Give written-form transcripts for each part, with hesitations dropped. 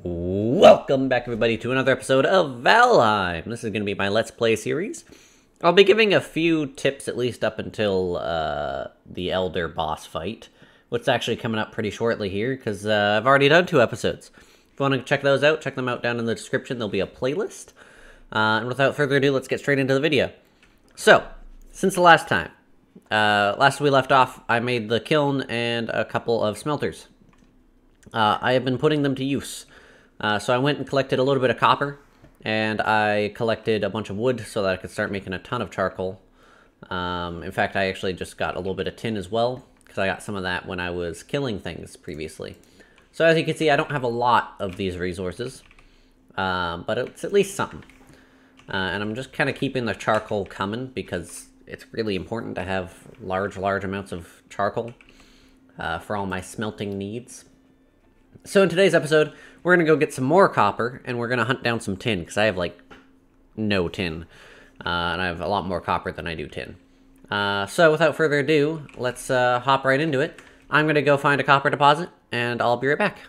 Welcome back, everybody, to another episode of Valheim. This is going to be my Let's Play series. I'll be giving a few tips, at least up until the Elder boss fight, which is actually coming up pretty shortly here, because I've already done 2 episodes. If you want to check those out, check them out down in the description. There'll be a playlist. And without further ado, let's get straight into the video. So, since the last time, last we left off, I made the kiln and a couple of smelters. I have been putting them to use. So I went and collected a little bit of copper, and I collected a bunch of wood so that I could start making a ton of charcoal. In fact, I actually just got a little bit of tin as well, because I got some of that when I was killing things previously. So as you can see, I don't have a lot of these resources, but it's at least something. And I'm just kind of keeping the charcoal coming, because it's really important to have large amounts of charcoal for all my smelting needs. So in today's episode, we're going to go get some more copper, and we're going to hunt down some tin, because I have, like, no tin. And I have a lot more copper than I do tin. So without further ado, let's hop right into it. I'm going to go find a copper deposit, and I'll be right back.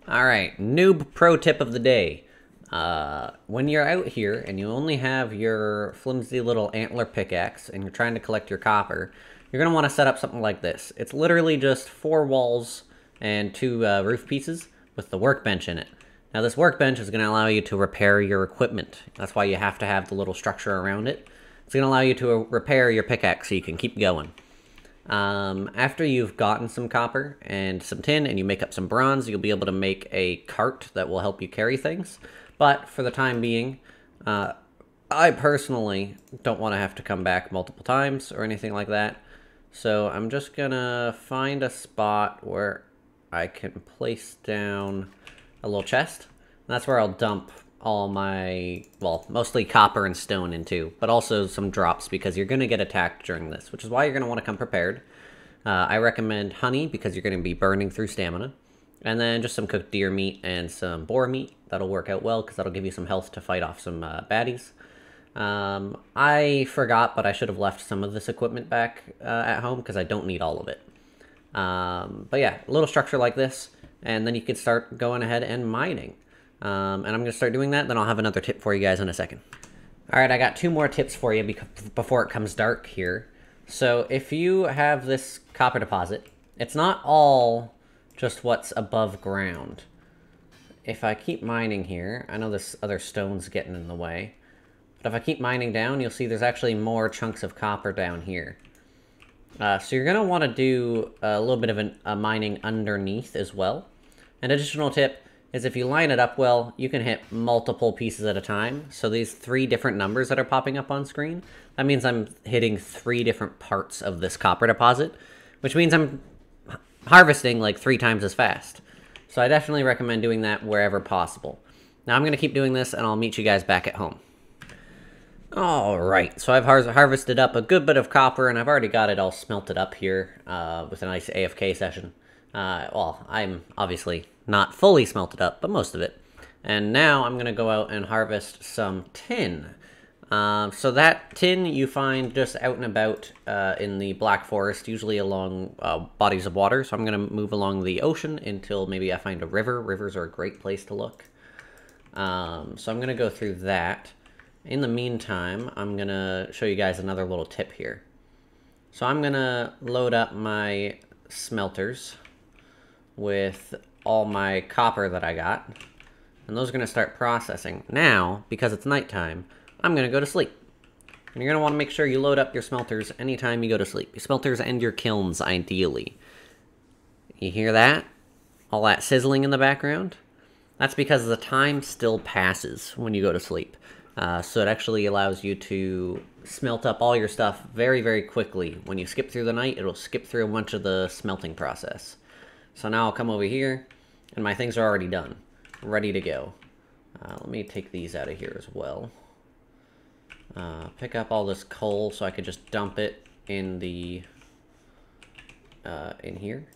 Alright, noob pro tip of the day. When you're out here, and you only have your flimsy little antler pickaxe, and you're trying to collect your copper, you're going to want to set up something like this. It's literally just 4 walls and 2 roof pieces with the workbench in it. Now this workbench is going to allow you to repair your equipment. That's why you have to have the little structure around it. It's going to allow you to repair your pickaxe so you can keep going. After you've gotten some copper and some tin and you make up some bronze, you'll be able to make a cart that will help you carry things. But for the time being, I personally don't want to have to come back multiple times or anything like that. So I'm just going to find a spot where I can place down a little chest. That's where I'll dump all my, well, mostly copper and stone into, but also some drops, because you're going to get attacked during this, which is why you're going to want to come prepared. I recommend honey, because you're going to be burning through stamina. And then just some cooked deer meat and some boar meat. That'll work out well, because that'll give you some health to fight off some baddies. I forgot, but I should have left some of this equipment back at home, because I don't need all of it. But yeah, a little structure like this, and then you can start going ahead and mining. And I'm going to start doing that, then I'll have another tip for you guys in a second. Alright, I got 2 more tips for you before it comes dark here. So if you have this copper deposit, it's not all just what's above ground. If I keep mining here, I know this other stone's getting in the way, but if I keep mining down, you'll see there's actually more chunks of copper down here. So you're going to want to do a little bit of a mining underneath as well. An additional tip is if you line it up well, you can hit multiple pieces at a time. So these 3 different numbers that are popping up on screen, that means I'm hitting 3 different parts of this copper deposit, which means I'm harvesting like 3 times as fast. So I definitely recommend doing that wherever possible. Now I'm going to keep doing this, and I'll meet you guys back at home. Alright, so I've harvested up a good bit of copper, and I've already got it all smelted up here with a nice AFK session. Well, I'm obviously not fully smelted up, but most of it. And now I'm going to go out and harvest some tin. So that tin you find just out and about in the Black Forest, usually along bodies of water. So I'm going to move along the ocean until maybe I find a river. Rivers are a great place to look. So I'm going to go through that. In the meantime, I'm going to show you guys another little tip here. So I'm going to load up my smelters with all my copper that I got. And those are going to start processing. Now, because it's nighttime, I'm going to go to sleep. And you're going to want to make sure you load up your smelters anytime you go to sleep. Your smelters and your kilns, ideally. You hear that? All that sizzling in the background? That's because the time still passes when you go to sleep. So it actually allows you to smelt up all your stuff very quickly. When you skip through the night, it'll skip through a bunch of the smelting process. So now I'll come over here, and my things are already done. Ready to go. Let me take these out of here as well. Pick up all this coal so I could just dump it in the in here.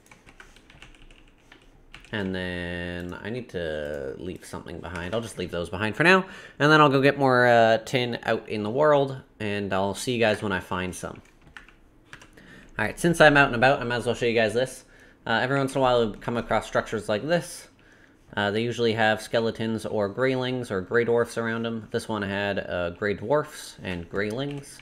And then I need to leave something behind. I'll just leave those behind for now. And then I'll go get more tin out in the world. And I'll see you guys when I find some. Alright, since I'm out and about, I might as well show you guys this. Every once in a while, you'll come across structures like this. They usually have skeletons or greylings or grey dwarfs around them. This one had grey dwarfs and greylings.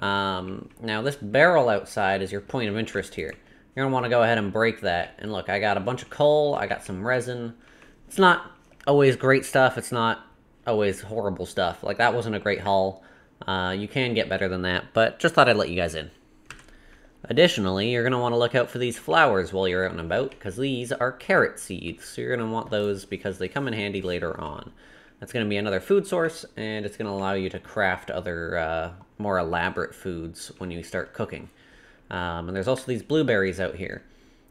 Now this barrel outside is your point of interest here. You're going to want to go ahead and break that. And look, I got a bunch of coal, I got some resin. It's not always great stuff, it's not always horrible stuff. Like, that wasn't a great haul. You can get better than that, but just thought I'd let you guys in. Additionally, you're going to want to look out for these flowers while you're out and about, because these are carrot seeds. So you're going to want those because they come in handy later on. That's going to be another food source, and it's going to allow you to craft other more elaborate foods when you start cooking. And there's also these blueberries out here.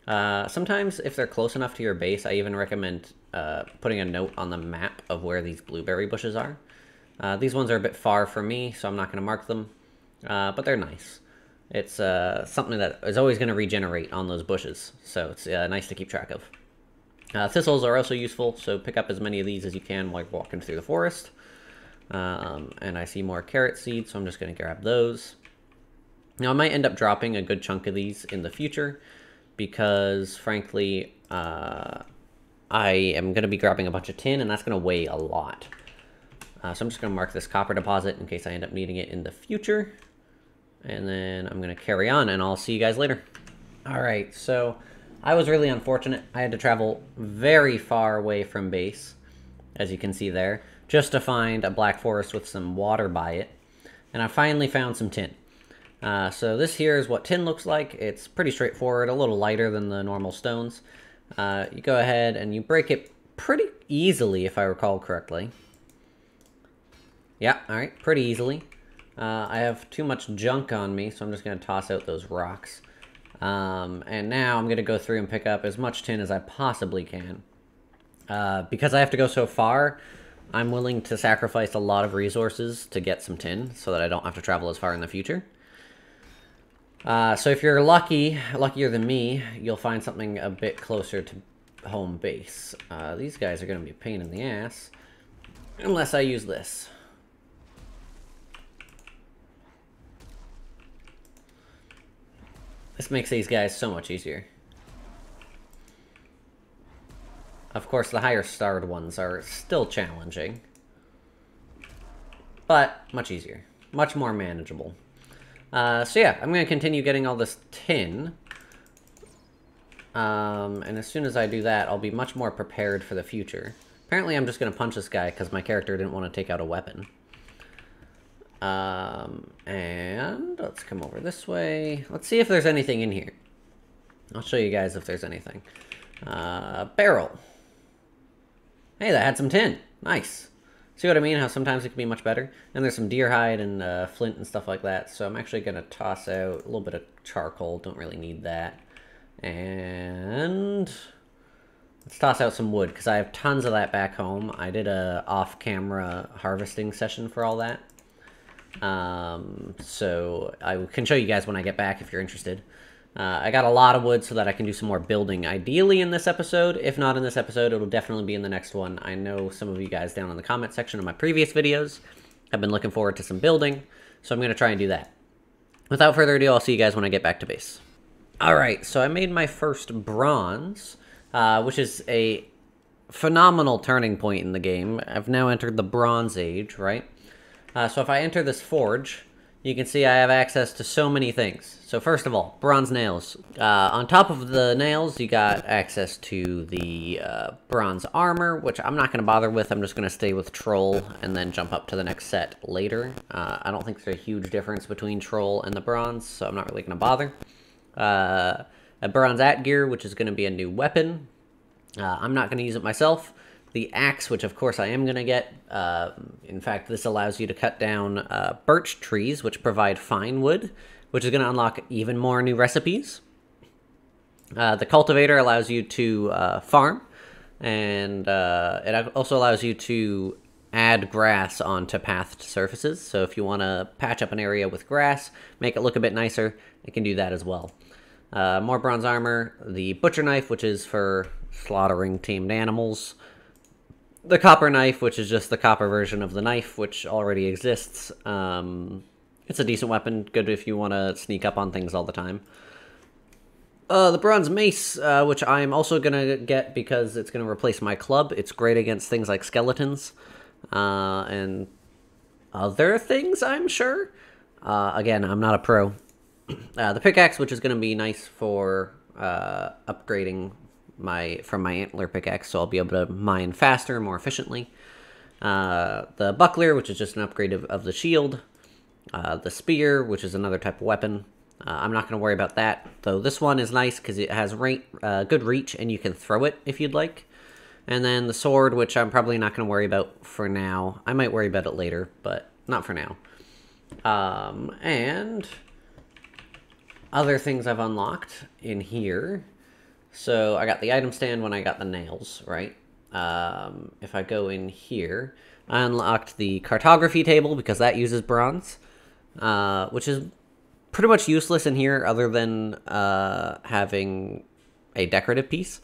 Sometimes, if they're close enough to your base, I even recommend putting a note on the map of where these blueberry bushes are. These ones are a bit far from me, so I'm not going to mark them, but they're nice. It's something that is always going to regenerate on those bushes, so it's nice to keep track of. Thistles are also useful, so pick up as many of these as you can while walking through the forest. And I see more carrot seeds, so I'm just going to grab those. Now, I might end up dropping a good chunk of these in the future, because, frankly, I am going to be grabbing a bunch of tin, and that's going to weigh a lot. So I'm just going to mark this copper deposit in case I end up needing it in the future. And then I'm going to carry on, and I'll see you guys later. Alright, so I was really unfortunate. I had to travel very far away from base, as you can see there, just to find a black forest with some water by it. And I finally found some tin. So this here is what tin looks like. It's pretty straightforward, a little lighter than the normal stones. You go ahead and you break it pretty easily, if I recall correctly. Yeah, alright, pretty easily. I have too much junk on me, so I'm just going to toss out those rocks. And now I'm going to go through and pick up as much tin as I possibly can. Because I have to go so far, I'm willing to sacrifice a lot of resources to get some tin, so that I don't have to travel as far in the future. So if you're luckier than me, you'll find something a bit closer to home base. These guys are going to be a pain in the ass, unless I use this. This makes these guys so much easier. Of course, the higher starred ones are still challenging, but much easier. Much more manageable. So yeah, I'm going to continue getting all this tin. And as soon as I do that, I'll be much more prepared for the future. Apparently I'm just going to punch this guy because my character didn't want to take out a weapon. And let's come over this way. Let's see if there's anything in here. I'll show you guys if there's anything. Barrel. Hey, that had some tin. Nice. See what I mean? How sometimes it can be much better? And there's some deer hide and flint and stuff like that. So I'm actually going to toss out a little bit of charcoal. Don't really need that. And let's toss out some wood, because I have tons of that back home. I did a off-camera harvesting session for all that. So I can show you guys when I get back if you're interested. I got a lot of wood so that I can do some more building, ideally in this episode. If not in this episode, it'll definitely be in the next one. I know some of you guys down in the comment section of my previous videos have been looking forward to some building, so I'm going to try and do that. Without further ado, I'll see you guys when I get back to base. Alright, so I made my first bronze, which is a phenomenal turning point in the game. I've now entered the Bronze Age, right? So if I enter this forge, you can see I have access to so many things. So first of all, bronze nails. On top of the nails, you got access to the bronze armor, which I'm not going to bother with. I'm just going to stay with troll and then jump up to the next set later. I don't think there's a huge difference between troll and the bronze, so I'm not really going to bother. A bronze atgear, which is going to be a new weapon. I'm not going to use it myself. The axe, which of course I am going to get. In fact, this allows you to cut down birch trees, which provide fine wood, which is going to unlock even more new recipes. The cultivator allows you to farm, and it also allows you to add grass onto pathed surfaces. So if you want to patch up an area with grass, make it look a bit nicer, it can do that as well. More bronze armor, the butcher knife, which is for slaughtering tamed animals. The copper knife, which is just the copper version of the knife, which already exists. It's a decent weapon, good if you want to sneak up on things all the time. The bronze mace, which I'm also gonna get because it's gonna replace my club. It's great against things like skeletons, and other things, I'm sure. Again, I'm not a pro. The pickaxe, which is gonna be nice for upgrading from my antler pickaxe, so I'll be able to mine faster, more efficiently. The buckler, which is just an upgrade of the shield. The spear, which is another type of weapon. I'm not going to worry about that, though this one is nice because it has good reach and you can throw it if you'd like. And then the sword, which I'm probably not going to worry about for now. I might worry about it later, but not for now. And other things I've unlocked in here. So I got the item stand when I got the nails, right? If I go in here, I unlocked the cartography table because that uses bronze, which is pretty much useless in here other than having a decorative piece.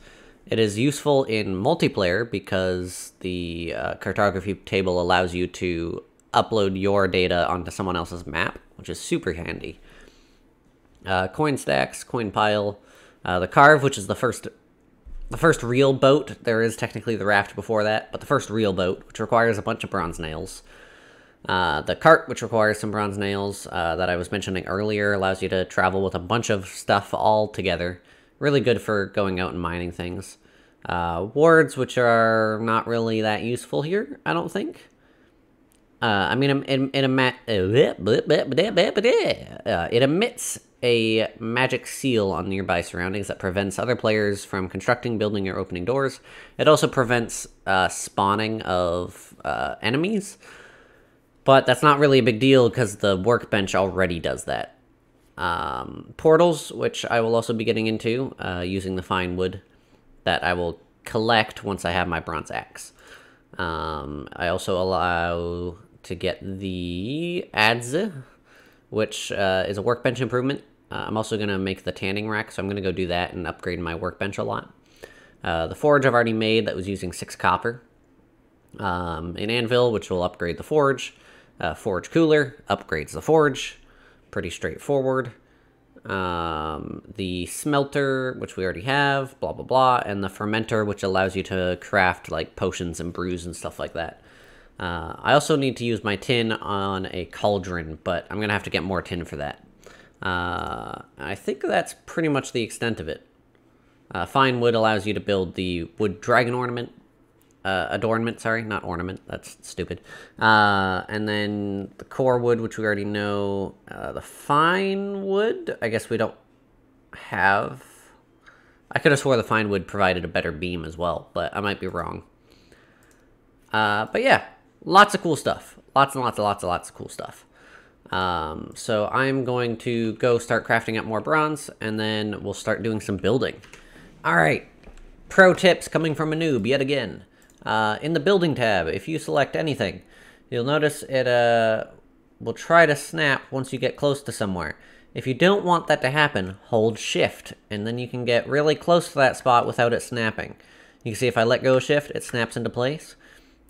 It is useful in multiplayer because the cartography table allows you to upload your data onto someone else's map, which is super handy. Coin stacks, coin pile, the carve, which is the first real boat. There is technically the raft before that, but the first real boat, which requires a bunch of bronze nails. The cart, which requires some bronze nails, that I was mentioning earlier, allows you to travel with a bunch of stuff all together. Really good for going out and mining things. Wards, which are not really that useful here, I don't think. I mean, it emits a magic seal on nearby surroundings that prevents other players from constructing, building, or opening doors. It also prevents spawning of enemies. But that's not really a big deal because the workbench already does that. Portals, which I will also be getting into, using the fine wood that I will collect once I have my bronze axe. I also allow to get the adze, which is a workbench improvement. I'm also going to make the tanning rack, so I'm going to go do that and upgrade my workbench a lot. The forge I've already made that was using 6 copper. An anvil, which will upgrade the forge. Forge cooler upgrades the forge. Pretty straightforward. The smelter, which we already have, blah, blah, blah. And the fermenter, which allows you to craft like potions and brews and stuff like that. I also need to use my tin on a cauldron, but I'm going to have to get more tin for that. I think that's pretty much the extent of it. Fine wood allows you to build the wood dragon ornament. Adornment, sorry, not ornament, that's stupid. And then the core wood, which we already know. The fine wood, I guess we don't have. I could have swore the fine wood provided a better beam as well, but I might be wrong. But yeah, lots of cool stuff. Lots and lots and lots and lots of cool stuff. So I'm going to go start crafting up more bronze, and then we'll start doing some building. All right, pro tips coming from a noob yet again. In the building tab, if you select anything, you'll notice it will try to snap once you get close to somewhere. If you don't want that to happen, hold shift, and then you can get really close to that spot without it snapping. You can see if I let go of shift, it snaps into place.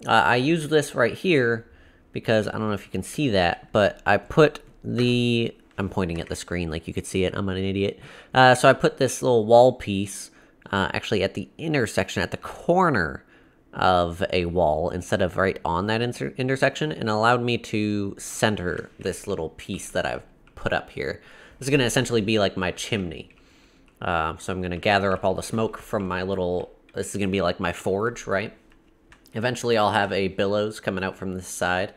I use this right here because I don't know if you can see that, but I put I'm pointing at the screen like you could see it. I'm an idiot. So I put this little wall piece actually at the intersection, at the corner of a wall instead of right on that intersection, and allowed me to center this little piece that I've put up here. This is going to essentially be like my chimney. So I'm going to gather up all the smoke from my this is going to be like my forge, right? Eventually I'll have a billows coming out from this side.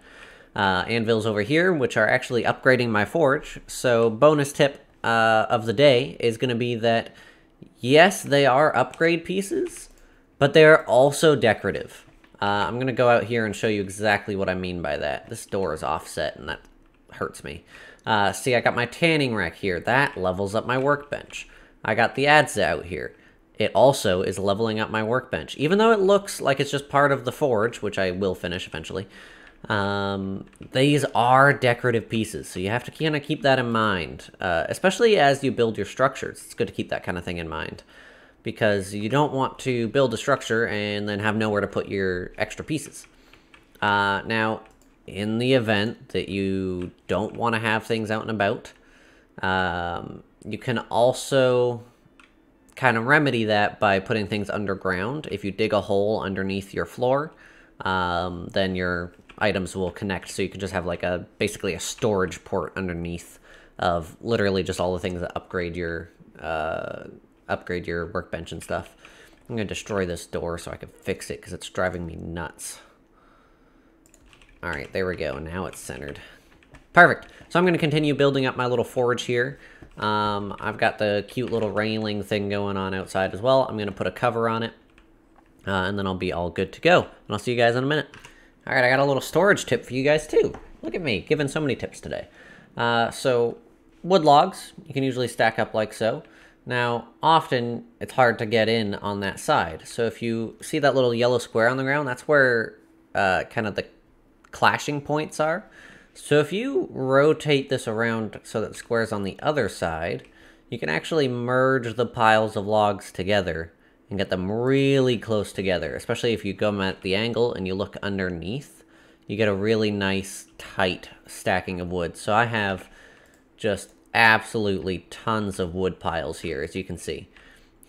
Anvils over here, which are actually upgrading my forge. So bonus tip of the day is going to be that, yes, they are upgrade pieces, but they're also decorative. I'm going to go out here and show you exactly what I mean by that. This door is offset, and that hurts me. See, I got my tanning rack here. That levels up my workbench. I got the adze out here. It also is leveling up my workbench. Even though it looks like it's just part of the forge, which I will finish eventually, these are decorative pieces, so you have to kind of keep that in mind. Especially as you build your structures. It's good to keep that kind of thing in mind, because you don't want to build a structure and then have nowhere to put your extra pieces. Now, in the event that you don't want to have things out and about, you can also kind of remedy that by putting things underground. If you dig a hole underneath your floor, then your items will connect, so you can just have like basically a storage port underneath of literally just all the things that upgrade your workbench and stuff. I'm gonna destroy this door so I can fix it because it's driving me nuts. All right, there we go. Now it's centered. Perfect. So I'm going to continue building up my little forge here. I've got the cute little railing thing going on outside as well. I'm going to put a cover on it, and then I'll be all good to go. And I'll see you guys in a minute. All right, I got a little storage tip for you guys too. Look at me, giving so many tips today. So wood logs, you can usually stack up like so. Now, often it's hard to get in on that side. So if you see that little yellow square on the ground, that's where kind of the clashing points are. So if you rotate this around so that the square's on the other side, you can actually merge the piles of logs together and get them really close together, especially if you go at the angle and you look underneath. You get a really nice, tight stacking of wood. So I have just absolutely tons of wood piles here, as you can see.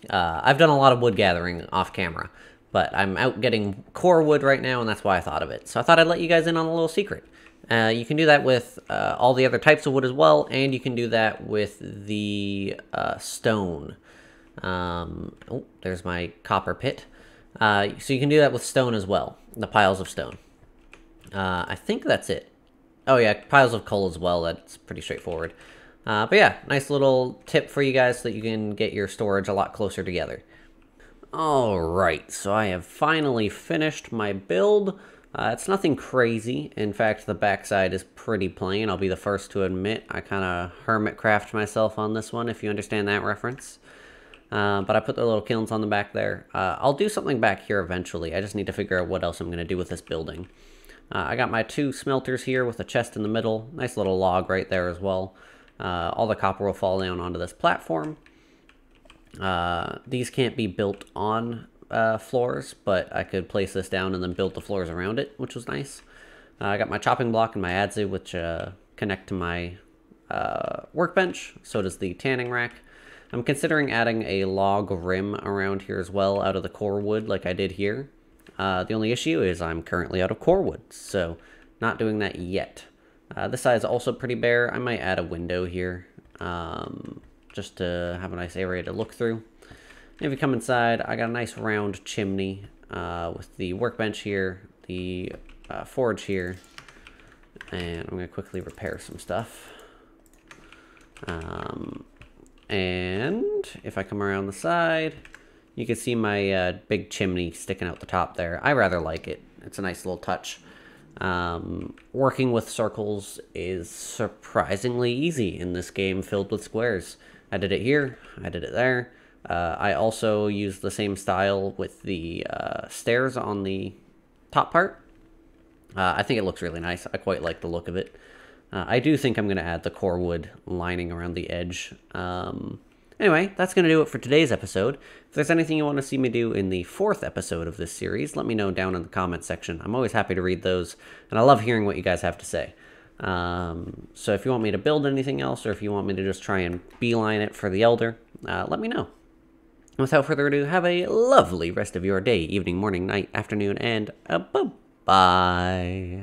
I've done a lot of wood gathering off camera, but I'm out getting core wood right now, and that's why I thought of it. So I thought I'd let you guys in on a little secret. You can do that with all the other types of wood as well, and you can do that with the stone. Oh, there's my copper pit. So you can do that with stone as well, the piles of stone. I think that's it. Oh yeah, piles of coal as well, that's pretty straightforward. But yeah, nice little tip for you guys so that you can get your storage a lot closer together. Alright, so I have finally finished my build. It's nothing crazy. In fact, the backside is pretty plain. I'll be the first to admit I kind of hermit-craft myself on this one, if you understand that reference. But I put the little kilns on the back there. I'll do something back here eventually. I just need to figure out what else I'm going to do with this building. I got my 2 smelters here with a chest in the middle. Nice little log right there as well. All the copper will fall down onto this platform. These can't be built on floors, but I could place this down and then build the floors around it, which was nice. I got my chopping block and my adze, which connect to my workbench. So does the tanning rack. I'm considering adding a log rim around here as well out of the core wood like I did here. The only issue is I'm currently out of core wood, so not doing that yet. This side is also pretty bare. I might add a window here just to have a nice area to look through. If you come inside, I got a nice round chimney with the workbench here, the forge here, and I'm going to quickly repair some stuff. And if I come around the side, you can see my big chimney sticking out the top there. I rather like it. It's a nice little touch. Working with circles is surprisingly easy in this game filled with squares. I did it here, I did it there. I also used the same style with the stairs on the top part. I think it looks really nice. I quite like the look of it. I do think I'm going to add the core wood lining around the edge. Anyway, that's going to do it for today's episode. If there's anything you want to see me do in the 4th episode of this series, let me know down in the comment section. I'm always happy to read those, and I love hearing what you guys have to say. So if you want me to build anything else, or if you want me to just try and beeline it for the Elder, let me know. Without further ado, have a lovely rest of your day, evening, morning, night, afternoon, and bye-bye.